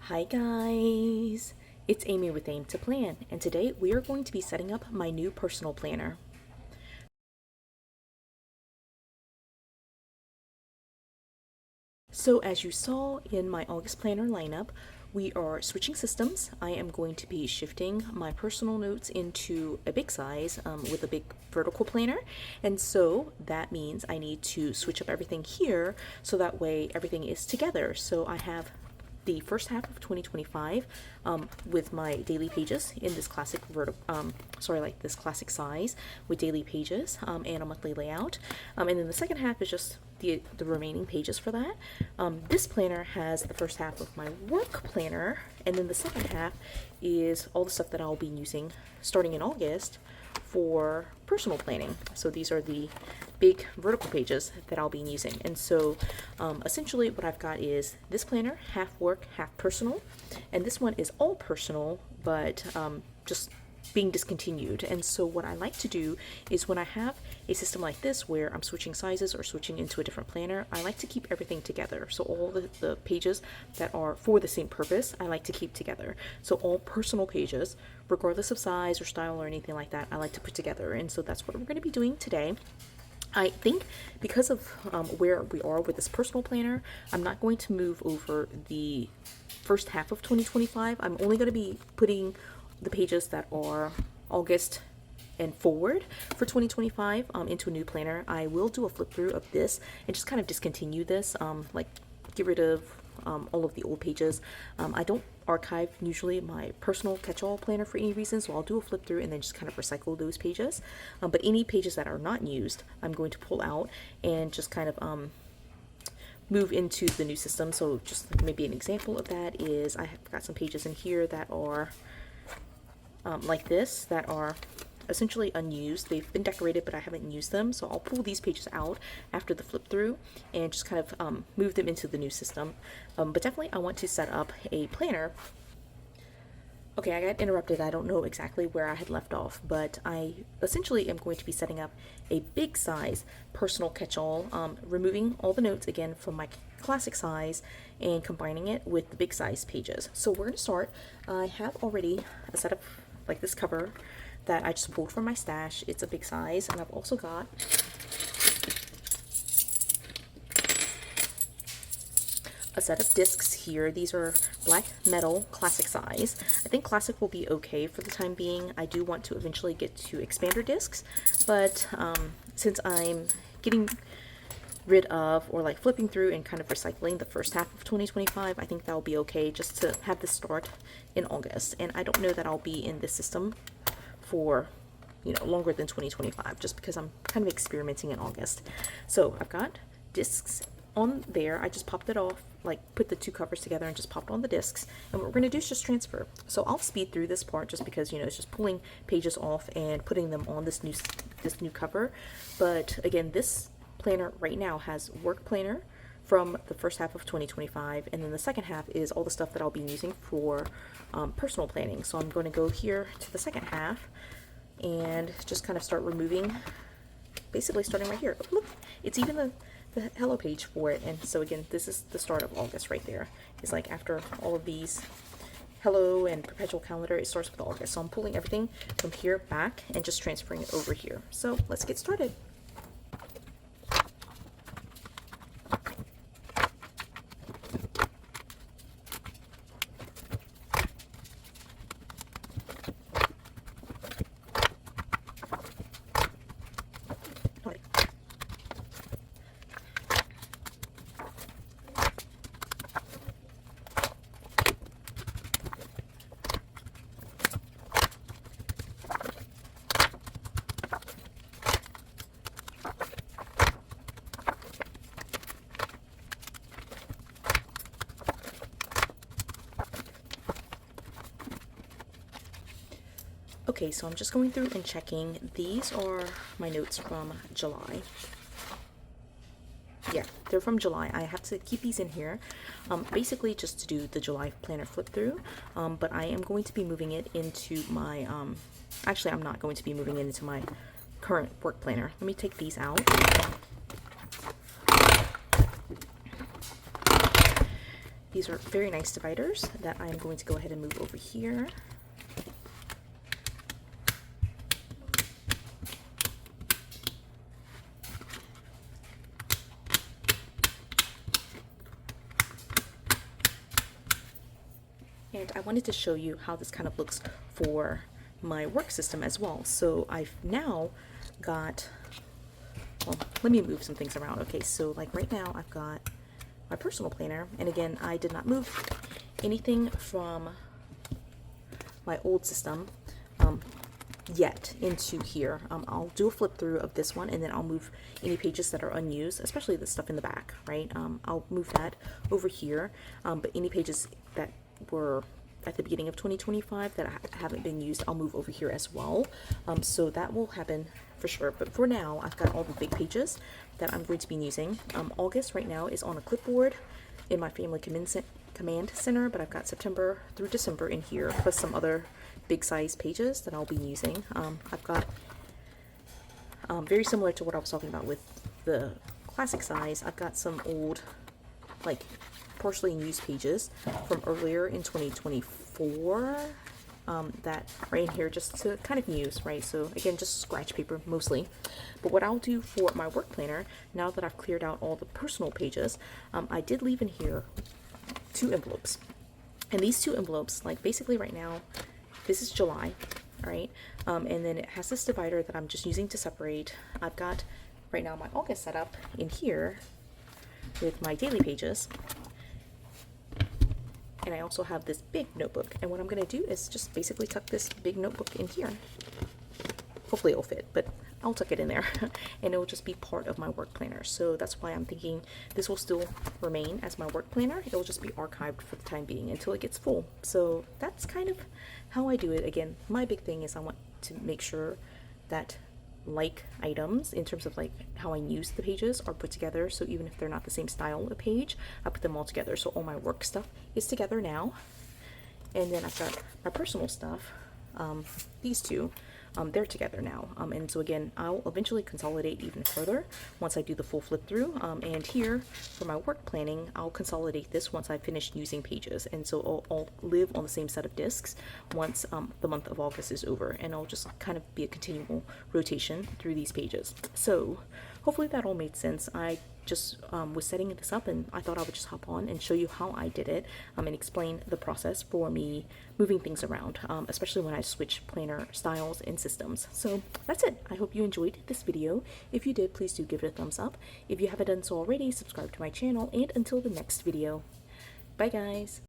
Hi guys, it's Amy with Aim to Plan, and today we are going to be setting up my new personal planner. So as you saw in my August planner lineup, we are switching systems. I am going to be shifting my personal notes into a big size with a big vertical planner, and so that means I need to switch up everything here so that way everything is together. So I have the first half of 2025 with my daily pages in this classic this classic size with daily pages and a monthly layout, and then the second half is just the remaining pages for that. This planner has the first half of my work planner, and then the second half is all the stuff that I'll be using starting in August for personal planning. So these are the big vertical pages that I'll be using. And so essentially what I've got is this planner, half work, half personal, and this one is all personal, but just being discontinued. And so what I like to do is when I have a system like this where I'm switching sizes or switching into a different planner, I like to keep everything together. So all the pages that are for the same purpose, I like to keep together. So all personal pages, regardless of size or style or anything like that, I like to put together. And so that's what we're going to be doing today. I think because of where we are with this personal planner, I'm not going to move over the first half of 2025. I'm only going to be putting the pages that are August and forward for 2025 into a new planner. I will do a flip through of this and just kind of discontinue this, like get rid of all of the old pages. I don't archive usually my personal catch-all planner for any reason, so I'll do a flip through and then just kind of recycle those pages. But any pages that are not used, I'm going to pull out and just kind of move into the new system. So just maybe an example of that is I have got some pages in here that are like this, that are essentially unused. They've been decorated, but I haven't used them. So I'll pull these pages out after the flip through and just kind of move them into the new system. But definitely I want to set up a planner. Okay, I got interrupted. I don't know exactly where I had left off, but I essentially am going to be setting up a big size personal catch-all, removing all the notes again from my classic size and combining it with the big size pages. So we're going to start. I have already a set of like this cover that I just pulled from my stash. It's a big size, and I've also got a set of discs here. These are black metal classic size. I think classic will be okay for the time being. I do want to eventually get to expander discs, but since I'm getting rid of or like flipping through and kind of recycling the first half of 2025, I think that'll be okay just to have this start in August. And I don't know that I'll be in this system for longer than 2025, just because I'm kind of experimenting in August. So I've got discs on there. I just popped it off, like put the two covers together and just popped on the discs, and what we're going to do is just transfer. So I'll speed through this part just because it's just pulling pages off and putting them on this new cover. But again, this planner right now has work planner from the first half of 2025, and then the second half is all the stuff that I'll be using for personal planning. So I'm going to go here to the second half and just kind of start removing, basically starting right here. Look, it's even the hello page for it. And so again, this is the start of August right there. It's like after all of these hello and perpetual calendar, it starts with August. So I'm pulling everything from here back and just transferring it over here. So let's get started. Okay, so I'm just going through and checking. These are my notes from July. Yeah, they're from July. I have to keep these in here, basically just to do the July planner flip through, but I am going to be moving it into my, actually I'm not going to be moving it into my current work planner. Let me take these out. these are very nice dividers that I'm going to go ahead and move over here. And I wanted to show you how this kind of looks for my work system as well. So I've now got, well, let me move some things around. Okay, so like right now I've got my personal planner, and again, I did not move anything from my old system yet into here. I'll do a flip through of this one, and then I'll move any pages that are unused, especially the stuff in the back, right? I'll move that over here, but any pages that were at the beginning of 2025 that haven't been used, I'll move over here as well. So that will happen for sure. But for now, I've got all the big pages that I'm going to be using. August right now is on a clipboard in my family command center, but I've got September through December in here, plus some other big size pages that I'll be using. I've got very similar to what I was talking about with the classic size. I've got some old, like, partially unused pages from earlier in 2024 that are in here just to kind of use, right? So again, just scratch paper mostly. But what I'll do for my work planner, now that I've cleared out all the personal pages, I did leave in here 2 envelopes. And these 2 envelopes, like basically right now, this is July, all right? And then it has this divider that I'm just using to separate. I've got right now my August setup in here with my daily pages. And I also have this big notebook, and what I'm going to do is just basically tuck this big notebook in here. Hopefully it'll fit, but I'll tuck it in there and it will just be part of my work planner. So that's why I'm thinking this will still remain as my work planner. It'll just be archived for the time being until it gets full. So that's kind of how I do it. Again, my big thing is I want to make sure that like items in terms of like how I use the pages are put together, so even if they're not the same style of page, I put them all together. So all my work stuff is together now, and then I've got my personal stuff, these 2, they're together now, and so again, I'll eventually consolidate even further once I do the full flip through, and here for my work planning, I'll consolidate this once I finish using pages, and so I'll live on the same set of discs once the month of August is over, and I'll just kind of be a continual rotation through these pages. So hopefully that all made sense. I just was setting this up, and I thought I would just hop on and show you how I did it, and explain the process for me moving things around, especially when I switch planner styles and systems. So that's it. I hope you enjoyed this video. If you did, please do give it a thumbs up. If you haven't done so already, subscribe to my channel, and until the next video, bye guys.